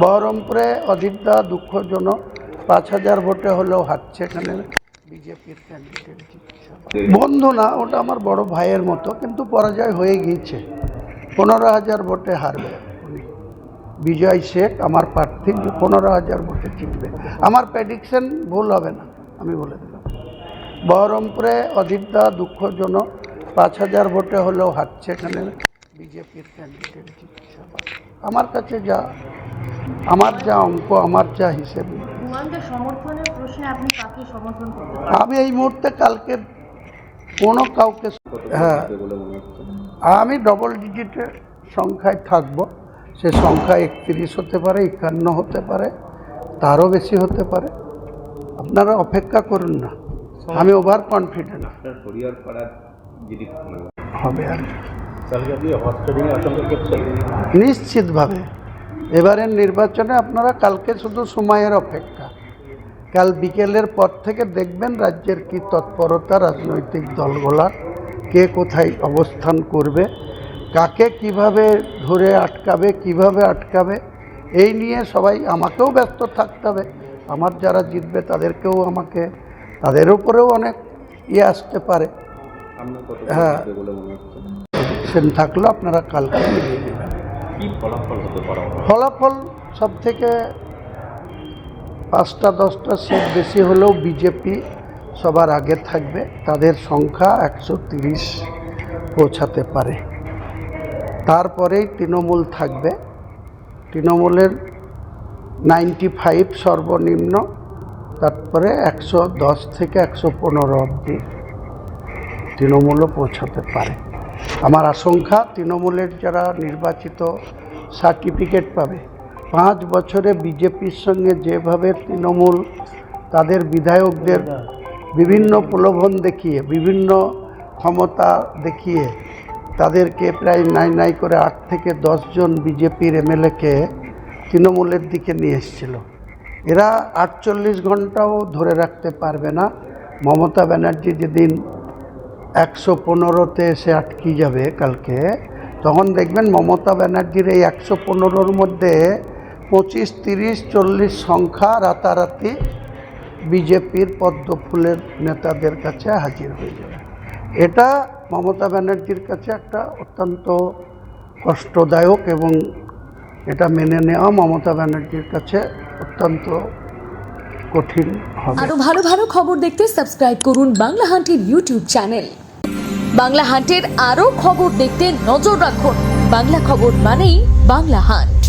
বহরমপুরে অজিতদা দুঃখজনক ৫,০০০ ভোটে হলেও হারছে। এখানে বিজেপির ক্যান্ডিডেট বন্ধু না, ওটা আমার বড় ভাইয়ের মতো, কিন্তু পরাজয় হয়ে গিয়েছে। ১৫,০০০ ভোটে হারবে উনি। বিজয় শেখ আমার প্রার্থী ১৫,০০০ ভোটে জিতবে। আমার প্রেডিকশন ভুল হবে না, আমি বলে দিলাম। বহরমপুরে অজিতদা দুঃখজনক ৫,০০০ ভোটে হলেও হারছে। এখানে বিজেপির ক্যান্ডিডেট জিতছে। আমার কাছে যা অঙ্ক, আমার যা হিসেব, আমি এই মুহূর্তে কালকে কোনো কাউকে, হ্যাঁ, আমি ডবল ডিজিটের সংখ্যায় থাকব। সে সংখ্যা ৩১ হতে পারে, ৫১ হতে পারে, তারও বেশি হতে পারে। আপনারা অপেক্ষা করুন না, আমি ওভার কনফিডেন্ট হবে। আর নিশ্চিতভাবে এবারের নির্বাচনে আপনারা কালকে শুধু সময়ের অপেক্ষা। কাল বিকেলের পর থেকে দেখবেন রাজ্যের কি তৎপরতা, রাজনৈতিক দলগুলার কে কোথায় অবস্থান করবে, কাকে কিভাবে ধরে আটকাবে, কিভাবে আটকাবে, এই নিয়ে সবাই, আমাকেও ব্যস্ত থাকতে হবে। আমার যারা জিতবে তাদেরকেও, তাদের উপরেও অনেক আসতে পারে। হ্যাঁ, থাকলেও আপনারা কালকে মিলিয়ে নেবেন। ফলাফল সব থেকে ৫টা-১০টা সিট বেশি হলেও বিজেপি সবার আগে থাকবে। তাদের সংখ্যা ১৩০ পৌঁছাতে পারে। তারপরেই তৃণমূল থাকবে। তৃণমূলের ৯৫ সর্বনিম্ন, তারপরে ১১০ থেকে ১১৫ অবধি তৃণমূলও পৌঁছাতে পারে। আমার আশঙ্কা, তৃণমূলের যারা নির্বাচিত সার্টিফিকেট পাবে, ৫ বছরে বিজেপির সঙ্গে যেভাবে তৃণমূল তাদের বিধায়কদের বিভিন্ন প্রলোভন দেখিয়ে, বিভিন্ন ক্ষমতা দেখিয়ে তাদেরকে প্রায় নাই করে ৮ থেকে ১০ জন বিজেপির এমএলএকে তৃণমূলের দিকে নিয়ে এসেছিল, এরা ৪৮ ঘন্টাও ধরে রাখতে পারবে না। মমতা ব্যানার্জি যেদিন ১১৫তে এসে আটকে যাবে কালকে, তখন দেখবেন মমতা ব্যানার্জির এই ১১৫-র মধ্যে ২৫, ৩০, ৪০ সংখ্যা রাতারাতি বিজেপির পদ্মফুলের নেতাদের কাছে হাজির হয়ে যাবে। এটা মমতা ব্যানার্জির কাছে একটা অত্যন্ত কষ্টদায়ক, এবং এটা মেনে নেওয়া মমতা ব্যানার্জির কাছে অত্যন্ত কঠিন হবে। আরো ভালো খবর দেখতে সাবস্ক্রাইব করুন বাংলা হান্টের ইউটিউব চ্যানেল। বাংলা হান্টের আরো খবর দেখতে নজর রাখুন। বাংলা খবর মানেই বাংলা হান্ট।